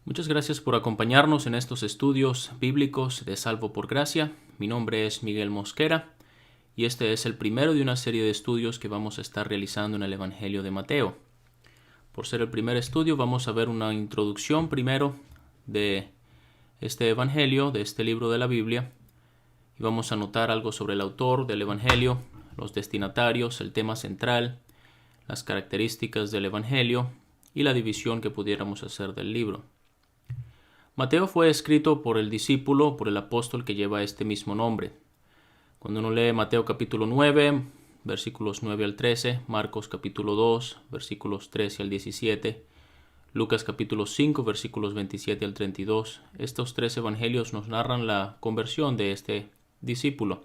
Muchas gracias por acompañarnos en estos estudios bíblicos de Salvo por Gracia. Mi nombre es Miguel Mosquera y este es el primero de una serie de estudios que vamos a estar realizando en el Evangelio de Mateo. Por ser el primer estudio, vamos a ver una introducción primero de este Evangelio, de este libro de la Biblia, y vamos a notar algo sobre el autor del Evangelio, los destinatarios, el tema central, las características del Evangelio y la división que pudiéramos hacer del libro. Mateo fue escrito por el discípulo, por el apóstol que lleva este mismo nombre. Cuando uno lee Mateo capítulo 9, versículos 9 al 13, Marcos capítulo 2, versículos 13 al 17, Lucas capítulo 5, versículos 27 al 32, estos tres evangelios nos narran la conversión de este discípulo.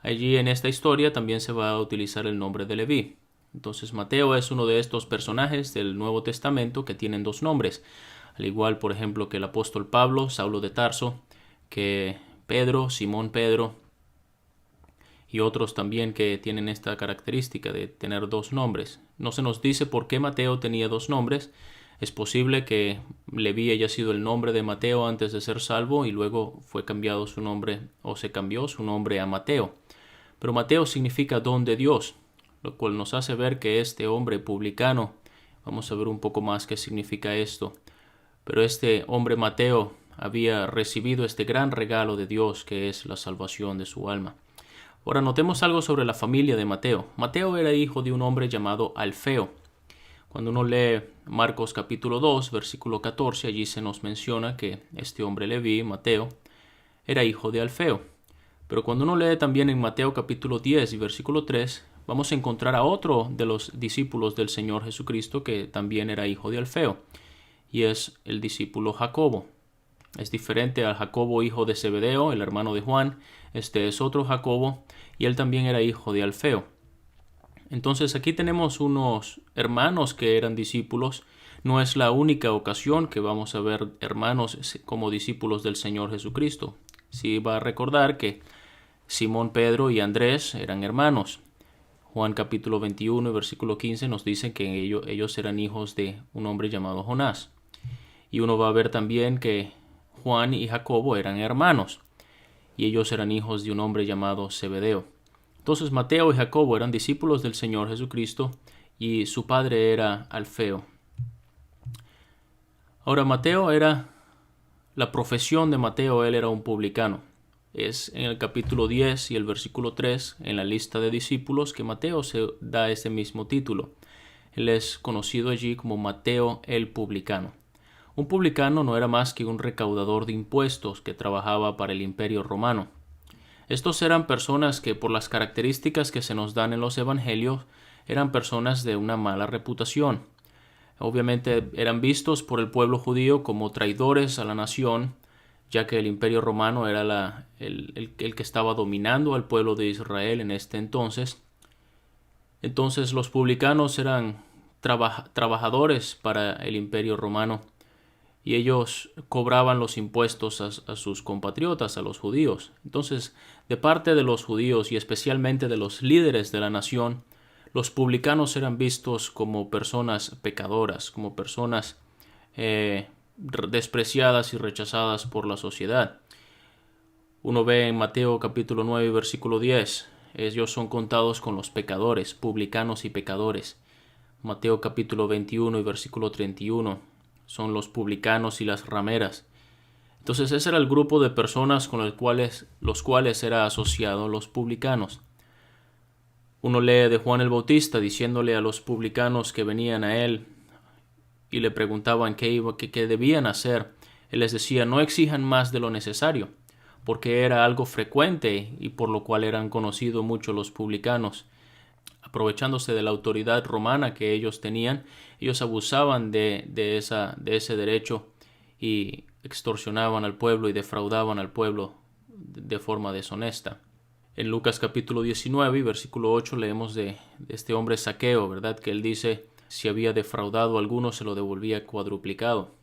Allí en esta historia también se va a utilizar el nombre de Leví. Entonces Mateo es uno de estos personajes del Nuevo Testamento que tienen dos nombres. Al igual, por ejemplo, que el apóstol Pablo, Saulo de Tarso, que Pedro, Simón Pedro, y otros también que tienen esta característica de tener dos nombres. No se nos dice por qué Mateo tenía dos nombres. Es posible que Leví haya sido el nombre de Mateo antes de ser salvo y luego fue cambiado su nombre o se cambió su nombre a Mateo. Pero Mateo significa don de Dios, lo cual nos hace ver que este hombre publicano, vamos a ver un poco más qué significa esto, pero este hombre Mateo había recibido este gran regalo de Dios que es la salvación de su alma. Ahora notemos algo sobre la familia de Mateo. Mateo era hijo de un hombre llamado Alfeo. Cuando uno lee Marcos capítulo 2, versículo 14, allí se nos menciona que este hombre Leví, Mateo, era hijo de Alfeo. Pero cuando uno lee también en Mateo capítulo 10 y versículo 3, vamos a encontrar a otro de los discípulos del Señor Jesucristo que también era hijo de Alfeo, y es el discípulo Jacobo. Es diferente al Jacobo hijo de Zebedeo, el hermano de Juan. Este es otro Jacobo, y él también era hijo de Alfeo. Entonces aquí tenemos unos hermanos que eran discípulos. No es la única ocasión que vamos a ver hermanos como discípulos del Señor Jesucristo. Sí va a recordar que Simón Pedro y Andrés eran hermanos. Juan capítulo 21 y versículo 15 nos dicen que ellos eran hijos de un hombre llamado Jonás. Y uno va a ver también que Juan y Jacobo eran hermanos, y ellos eran hijos de un hombre llamado Zebedeo. Entonces Mateo y Jacobo eran discípulos del Señor Jesucristo, y su padre era Alfeo. Ahora la profesión de Mateo, él era un publicano. Es en el capítulo 10 y el versículo 3, en la lista de discípulos, que Mateo se da ese mismo título. Él es conocido allí como Mateo el publicano. Un publicano no era más que un recaudador de impuestos que trabajaba para el Imperio Romano. Estos eran personas que, por las características que se nos dan en los evangelios, eran personas de una mala reputación. Obviamente eran vistos por el pueblo judío como traidores a la nación, ya que el Imperio Romano era el que estaba dominando al pueblo de Israel en este entonces. Entonces los publicanos eran trabajadores para el Imperio Romano, y ellos cobraban los impuestos a sus compatriotas, a los judíos. Entonces, de parte de los judíos y especialmente de los líderes de la nación, los publicanos eran vistos como personas pecadoras, como personas despreciadas y rechazadas por la sociedad. Uno ve en Mateo capítulo 9, versículo 10, ellos son contados con los pecadores, publicanos y pecadores. Mateo capítulo 21 y versículo 31. Son los publicanos y las rameras. Entonces ese era el grupo de personas con los cuales era asociado los publicanos. Uno lee de Juan el Bautista diciéndole a los publicanos que venían a él y le preguntaban qué debían hacer. Él les decía: no exijan más de lo necesario, porque era algo frecuente y por lo cual eran conocidos mucho los publicanos. Aprovechándose de la autoridad romana que ellos tenían, ellos abusaban de ese derecho y extorsionaban al pueblo y defraudaban al pueblo de forma deshonesta. En Lucas capítulo 19 y versículo 8 leemos de este hombre Zaqueo, ¿verdad? Que él dice: si había defraudado a alguno, se lo devolvía cuadruplicado.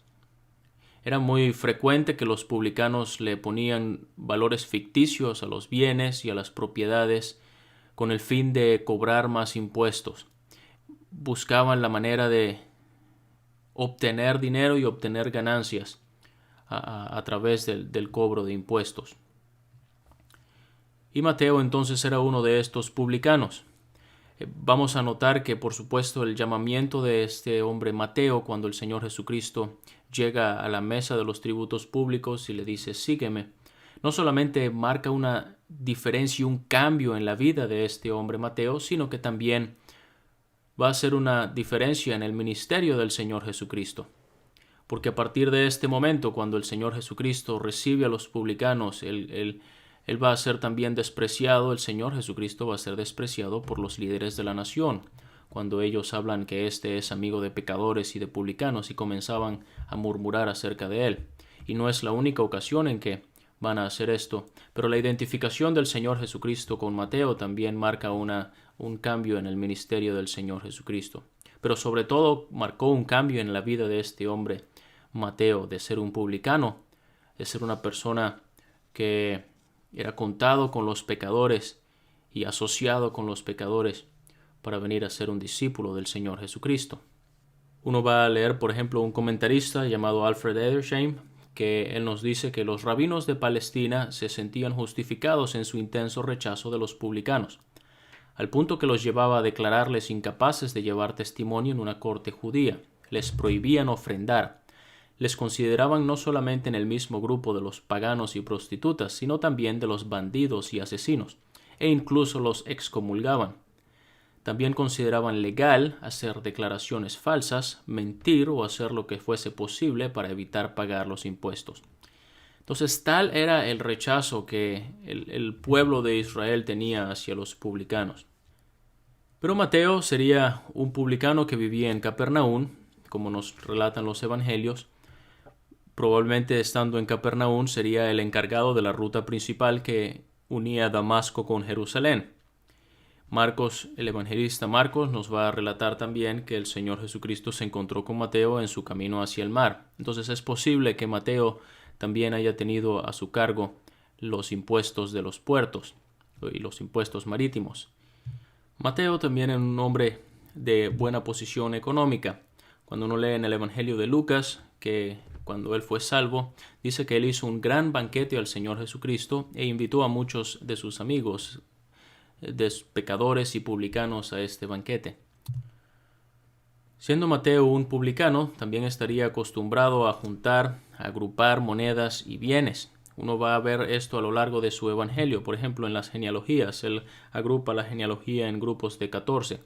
Era muy frecuente que los publicanos le ponían valores ficticios a los bienes y a las propiedades con el fin de cobrar más impuestos. Buscaban la manera de obtener dinero y obtener ganancias a través del cobro de impuestos. Y Mateo entonces era uno de estos publicanos. Vamos a notar que, por supuesto, el llamamiento de este hombre Mateo, cuando el Señor Jesucristo llega a la mesa de los tributos públicos y le dice, sígueme, no solamente marca una diferencia y un cambio en la vida de este hombre Mateo, sino que también va a ser una diferencia en el ministerio del Señor Jesucristo. Porque a partir de este momento, cuando el Señor Jesucristo recibe a los publicanos, Él va a ser también despreciado, el Señor Jesucristo va a ser despreciado por los líderes de la nación, cuando ellos hablan que este es amigo de pecadores y de publicanos y comenzaban a murmurar acerca de él. Y no es la única ocasión en que van a hacer esto, pero la identificación del Señor Jesucristo con Mateo también marca un cambio en el ministerio del Señor Jesucristo. Pero sobre todo marcó un cambio en la vida de este hombre Mateo, de ser un publicano, de ser una persona que era contado con los pecadores y asociado con los pecadores para venir a ser un discípulo del Señor Jesucristo. Uno va a leer, por ejemplo, un comentarista llamado Alfred Edersheim, que él nos dice que los rabinos de Palestina se sentían justificados en su intenso rechazo de los publicanos, al punto que los llevaba a declararles incapaces de llevar testimonio en una corte judía. Les prohibían ofrendar. Les consideraban no solamente en el mismo grupo de los paganos y prostitutas, sino también de los bandidos y asesinos, e incluso los excomulgaban. También consideraban legal hacer declaraciones falsas, mentir o hacer lo que fuese posible para evitar pagar los impuestos. Entonces, tal era el rechazo que el pueblo de Israel tenía hacia los publicanos. Pero Mateo sería un publicano que vivía en Capernaum, como nos relatan los evangelios. Probablemente estando en Capernaum sería el encargado de la ruta principal que unía Damasco con Jerusalén. Marcos, el evangelista Marcos, nos va a relatar también que el Señor Jesucristo se encontró con Mateo en su camino hacia el mar. Entonces es posible que Mateo también haya tenido a su cargo los impuestos de los puertos y los impuestos marítimos. Mateo también era un hombre de buena posición económica. Cuando uno lee en el Evangelio de Lucas que cuando él fue salvo, dice que él hizo un gran banquete al Señor Jesucristo e invitó a muchos de sus amigos, de pecadores y publicanos, a este banquete. Siendo Mateo un publicano, también estaría acostumbrado a juntar, a agrupar monedas y bienes. Uno va a ver esto a lo largo de su evangelio. Por ejemplo, en las genealogías, él agrupa la genealogía en grupos de 14.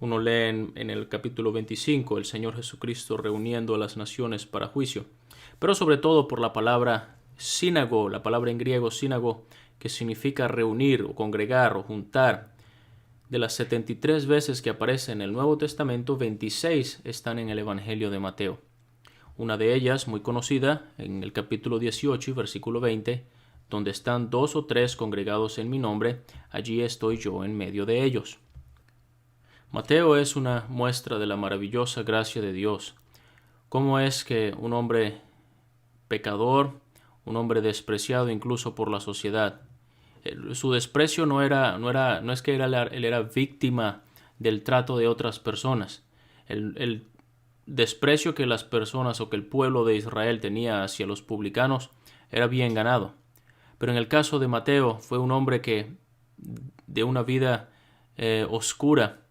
Uno lee en el capítulo 25 el Señor Jesucristo reuniendo a las naciones para juicio. Pero sobre todo por la palabra sínago, la palabra en griego sínago, que significa reunir o congregar o juntar. De las 73 veces que aparece en el Nuevo Testamento, 26 están en el Evangelio de Mateo. Una de ellas, muy conocida, en el capítulo 18 y versículo 20, donde están 2 o 3 congregados en mi nombre, allí estoy yo en medio de ellos. Mateo es una muestra de la maravillosa gracia de Dios. ¿Cómo es que un hombre pecador, un hombre despreciado incluso por la sociedad, su desprecio no es que él era víctima del trato de otras personas. El desprecio que las personas o que el pueblo de Israel tenía hacia los publicanos era bien ganado. Pero en el caso de Mateo fue un hombre que de una vida oscura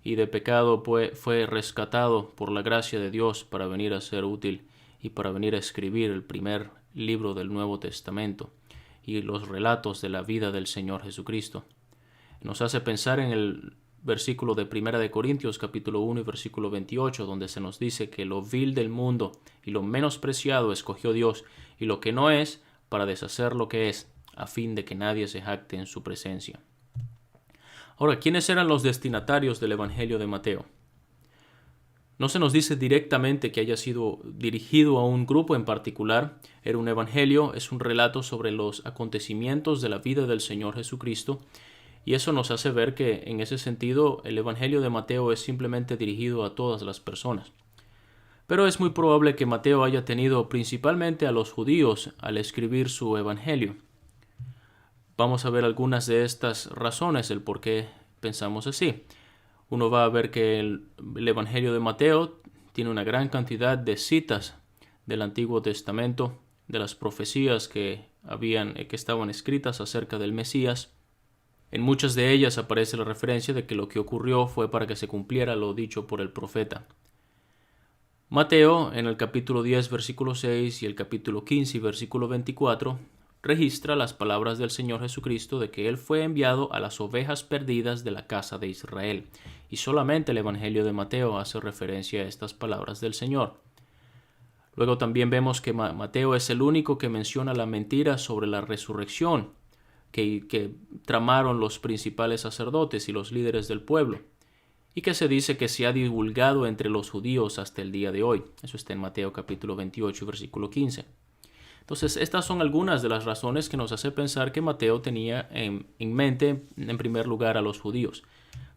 y de pecado fue rescatado por la gracia de Dios para venir a ser útil y para venir a escribir el primer libro del Nuevo Testamento y los relatos de la vida del Señor Jesucristo. Nos hace pensar en el versículo de 1 de Corintios capítulo 1 y versículo 28, donde se nos dice que lo vil del mundo y lo menospreciado escogió Dios, y lo que no es, para deshacer lo que es, a fin de que nadie se jacte en su presencia. Ahora, ¿quiénes eran los destinatarios del Evangelio de Mateo? No se nos dice directamente que haya sido dirigido a un grupo en particular. Era un evangelio, es un relato sobre los acontecimientos de la vida del Señor Jesucristo, y eso nos hace ver que en ese sentido el evangelio de Mateo es simplemente dirigido a todas las personas. Pero es muy probable que Mateo haya tenido principalmente a los judíos al escribir su evangelio. Vamos a ver algunas de estas razones, el por qué pensamos así. Uno va a ver que el Evangelio de Mateo tiene una gran cantidad de citas del Antiguo Testamento, de las profecías que estaban escritas acerca del Mesías. En muchas de ellas aparece la referencia de que lo que ocurrió fue para que se cumpliera lo dicho por el profeta. Mateo, en el capítulo 10, versículo 6 y el capítulo 15, versículo 24, registra las palabras del Señor Jesucristo de que Él fue enviado a las ovejas perdidas de la casa de Israel. Y solamente el Evangelio de Mateo hace referencia a estas palabras del Señor. Luego también vemos que Mateo es el único que menciona la mentira sobre la resurrección que tramaron los principales sacerdotes y los líderes del pueblo, y que se dice que se ha divulgado entre los judíos hasta el día de hoy. Eso está en Mateo capítulo 28, versículo 15. Entonces, estas son algunas de las razones que nos hace pensar que Mateo tenía en mente, en primer lugar, a los judíos.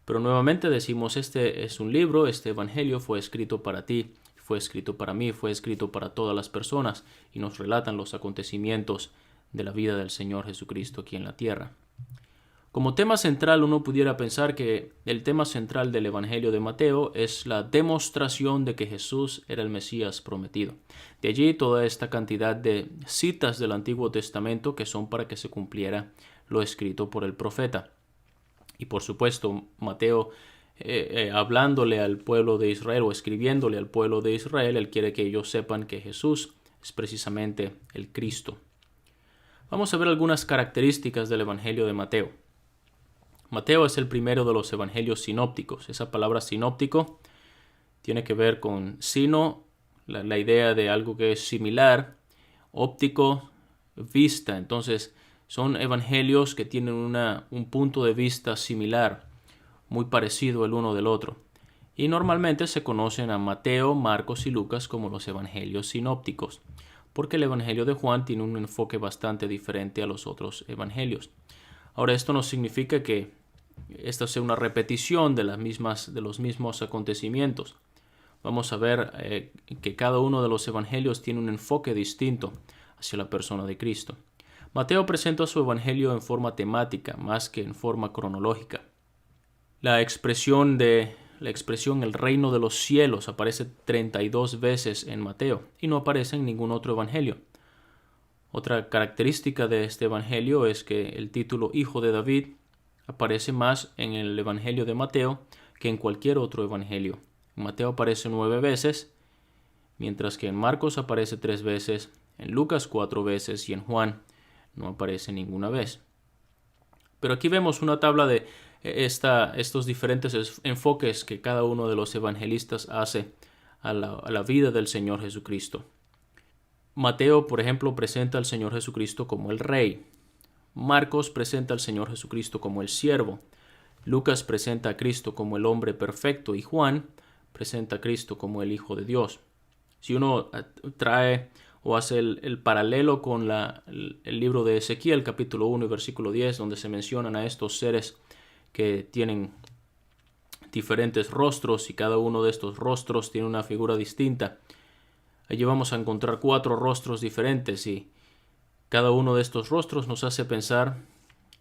Pero nuevamente decimos, este es un libro, este evangelio fue escrito para ti, fue escrito para mí, fue escrito para todas las personas, y nos relatan los acontecimientos de la vida del Señor Jesucristo aquí en la tierra. Como tema central, uno pudiera pensar que el tema central del Evangelio de Mateo es la demostración de que Jesús era el Mesías prometido. De allí toda esta cantidad de citas del Antiguo Testamento que son para que se cumpliera lo escrito por el profeta. Y por supuesto, Mateo, hablándole al pueblo de Israel o escribiéndole al pueblo de Israel, él quiere que ellos sepan que Jesús es precisamente el Cristo. Vamos a ver algunas características del Evangelio de Mateo. Mateo es el primero de los evangelios sinópticos. Esa palabra sinóptico tiene que ver con sino, la idea de algo que es similar, óptico, vista. Entonces, son evangelios que tienen un punto de vista similar, muy parecido el uno del otro. Y normalmente se conocen a Mateo, Marcos y Lucas como los evangelios sinópticos, porque el evangelio de Juan tiene un enfoque bastante diferente a los otros evangelios. Ahora, esto no significa que esta sea una repetición de los mismos acontecimientos. Vamos a ver que cada uno de los evangelios tiene un enfoque distinto hacia la persona de Cristo. Mateo presenta su evangelio en forma temática más que en forma cronológica. La expresión el reino de los cielos aparece 32 veces en Mateo y no aparece en ningún otro evangelio. Otra característica de este evangelio es que el título Hijo de David aparece más en el evangelio de Mateo que en cualquier otro evangelio. En Mateo aparece 9 veces, mientras que en Marcos aparece 3 veces, en Lucas 4 veces y en Juan no aparece ninguna vez. Pero aquí vemos una tabla de estos diferentes enfoques que cada uno de los evangelistas hace a la vida del Señor Jesucristo. Mateo, por ejemplo, presenta al Señor Jesucristo como el Rey. Marcos presenta al Señor Jesucristo como el siervo. Lucas presenta a Cristo como el hombre perfecto y Juan presenta a Cristo como el Hijo de Dios. Si uno trae o hace el paralelo con el libro de Ezequiel, capítulo 1 y versículo 10, donde se mencionan a estos seres que tienen diferentes rostros y cada uno de estos rostros tiene una figura distinta. Allí vamos a encontrar 4 rostros diferentes y cada uno de estos rostros nos hace pensar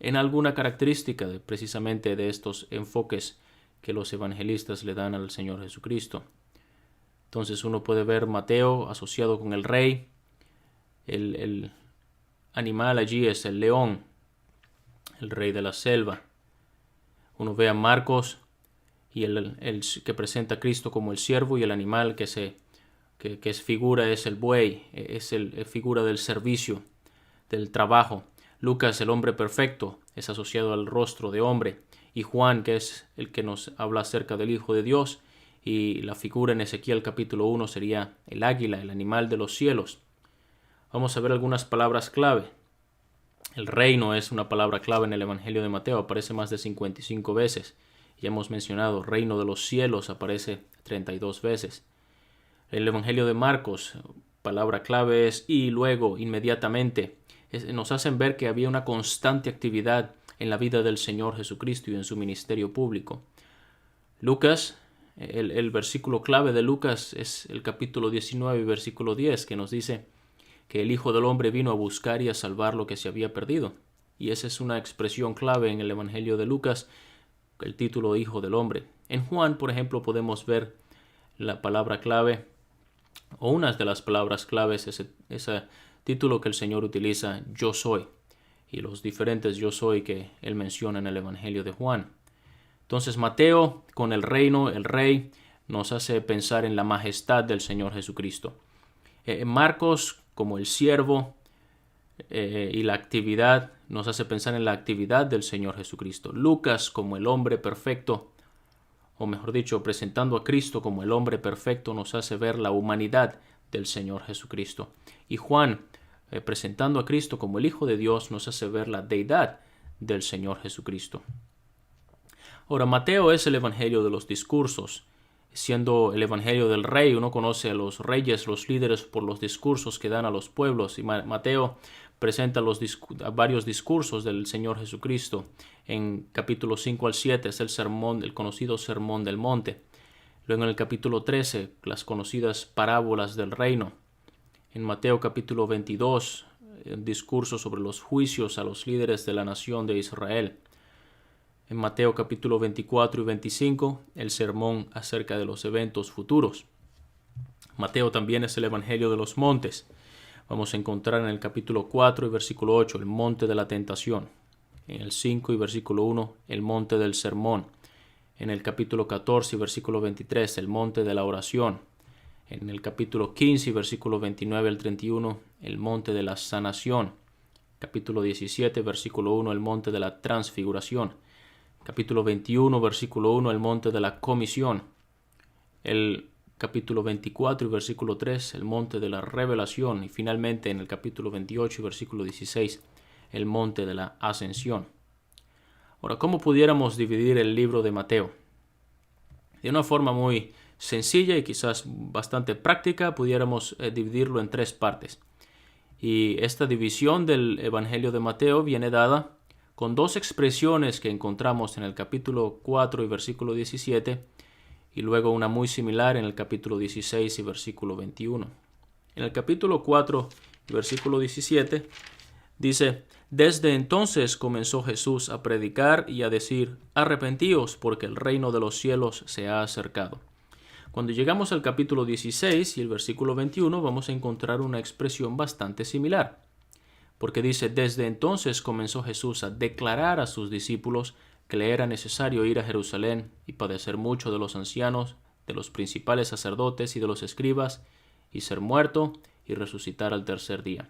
en alguna característica precisamente de estos enfoques que los evangelistas le dan al Señor Jesucristo. Entonces uno puede ver Mateo asociado con el rey. El animal allí es el león, el rey de la selva. Uno ve a Marcos y el que presenta a Cristo como el siervo y el animal que es figura es el buey, es figura del servicio, del trabajo. Lucas, el hombre perfecto, es asociado al rostro de hombre. Y Juan, que es el que nos habla acerca del Hijo de Dios, y la figura en Ezequiel capítulo 1 sería el águila, el animal de los cielos. Vamos a ver algunas palabras clave. El reino es una palabra clave en el Evangelio de Mateo, aparece más de 55 veces. Ya hemos mencionado, reino de los cielos aparece 32 veces. El Evangelio de Marcos, palabra clave es y luego, inmediatamente. Nos hacen ver que había una constante actividad en la vida del Señor Jesucristo y en su ministerio público. Lucas, el versículo clave de Lucas es el capítulo 19 y versículo 10, que nos dice que el Hijo del Hombre vino a buscar y a salvar lo que se había perdido. Y esa es una expresión clave en el Evangelio de Lucas, el título Hijo del Hombre. En Juan, por ejemplo, podemos ver la palabra clave, o una de las palabras claves, ese título que el Señor utiliza, yo soy, y los diferentes yo soy que Él menciona en el Evangelio de Juan. Entonces Mateo, con el reino, el rey, nos hace pensar en la majestad del Señor Jesucristo. Marcos, como el siervo, y la actividad, nos hace pensar en la actividad del Señor Jesucristo. Lucas, como el hombre perfecto, o mejor dicho, presentando a Cristo como el hombre perfecto, nos hace ver la humanidad del Señor Jesucristo. Y Juan, presentando a Cristo como el Hijo de Dios, nos hace ver la deidad del Señor Jesucristo. Ahora, Mateo es el evangelio de los discursos. Siendo el evangelio del rey, uno conoce a los reyes, los líderes, por los discursos que dan a los pueblos. Y Mateo presenta varios discursos del Señor Jesucristo. En capítulos 5 al 7 es el conocido Sermón del Monte. Luego en el capítulo 13, las conocidas parábolas del reino. En Mateo capítulo 22, un discurso sobre los juicios a los líderes de la nación de Israel. En Mateo capítulo 24 y 25, el sermón acerca de los eventos futuros. Mateo también es el evangelio de los montes. Vamos a encontrar en el capítulo 4 y versículo 8 el monte de la tentación. En el 5 y versículo 1 el monte del sermón. En el capítulo 14 y versículo 23 el monte de la oración. En el capítulo 15 y versículo 29 al 31 el monte de la sanación. Capítulo 17 versículo 1 el monte de la transfiguración. Capítulo 21, versículo 1, el monte de la comisión. El capítulo 24 y versículo 3, el monte de la revelación. Y finalmente en el capítulo 28 y versículo 16, el monte de la ascensión. Ahora, ¿cómo pudiéramos dividir el libro de Mateo? De una forma muy sencilla y quizás bastante práctica, pudiéramos dividirlo en 3 partes. Y esta división del Evangelio de Mateo viene dada con 2 expresiones que encontramos en el capítulo 4 y versículo 17 y luego una muy similar en el capítulo 16 y versículo 21. En el capítulo 4 y versículo 17 dice: desde entonces comenzó Jesús a predicar y a decir: arrepentíos, porque el reino de los cielos se ha acercado. Cuando llegamos al capítulo 16 y el versículo 21 vamos a encontrar una expresión bastante similar. Porque dice: desde entonces comenzó Jesús a declarar a sus discípulos que le era necesario ir a Jerusalén y padecer mucho de los ancianos, de los principales sacerdotes y de los escribas, y ser muerto y resucitar al tercer día.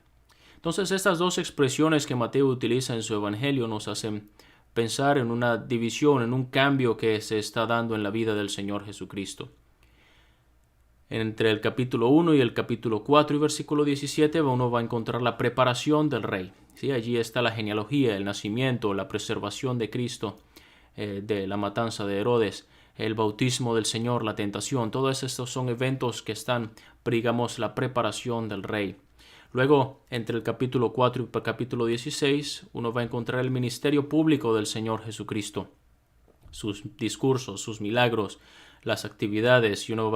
Entonces, estas 2 expresiones que Mateo utiliza en su evangelio nos hacen pensar en una división, en un cambio que se está dando en la vida del Señor Jesucristo. Entre el capítulo 1 y el capítulo 4 y versículo 17 uno va a encontrar la preparación del rey. ¿Sí? Allí está la genealogía, el nacimiento, la preservación de Cristo, de la matanza de Herodes, el bautismo del Señor, la tentación. Todos estos son eventos que están, digamos, la preparación del rey. Luego, entre el capítulo 4 y el capítulo 16, uno va a encontrar el ministerio público del Señor Jesucristo, sus discursos, sus milagros, las actividades, y uno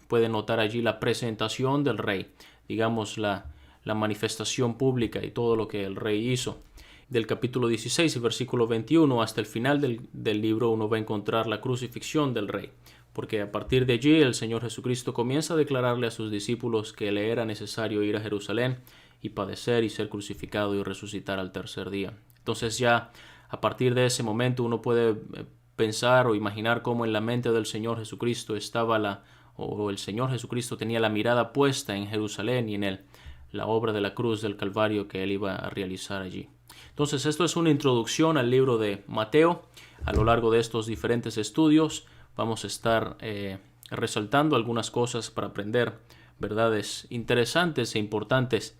puede notar allí la presentación del rey, digamos la manifestación pública y todo lo que el rey hizo. Del capítulo 16 y versículo 21 hasta el final del libro uno va a encontrar la crucifixión del rey, porque a partir de allí el Señor Jesucristo comienza a declararle a sus discípulos que le era necesario ir a Jerusalén y padecer y ser crucificado y resucitar al tercer día. Entonces ya a partir de ese momento uno puede pensar o imaginar cómo en la mente del Señor Jesucristo el Señor Jesucristo tenía la mirada puesta en Jerusalén y en la obra de la cruz del Calvario que él iba a realizar allí. Entonces, esto es una introducción al libro de Mateo. A lo largo de estos diferentes estudios vamos a estar resaltando algunas cosas para aprender verdades interesantes e importantes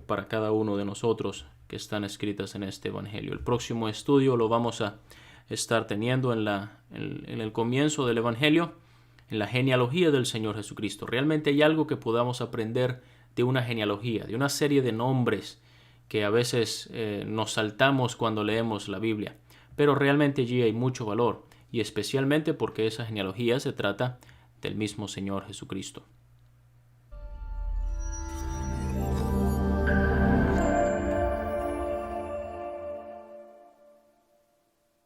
para cada uno de nosotros que están escritas en este Evangelio. El próximo estudio lo vamos a estar teniendo en el comienzo del Evangelio, en la genealogía del Señor Jesucristo. Realmente hay algo que podamos aprender de una genealogía, de una serie de nombres que a veces nos saltamos cuando leemos la Biblia, pero realmente allí hay mucho valor, y especialmente porque esa genealogía se trata del mismo Señor Jesucristo.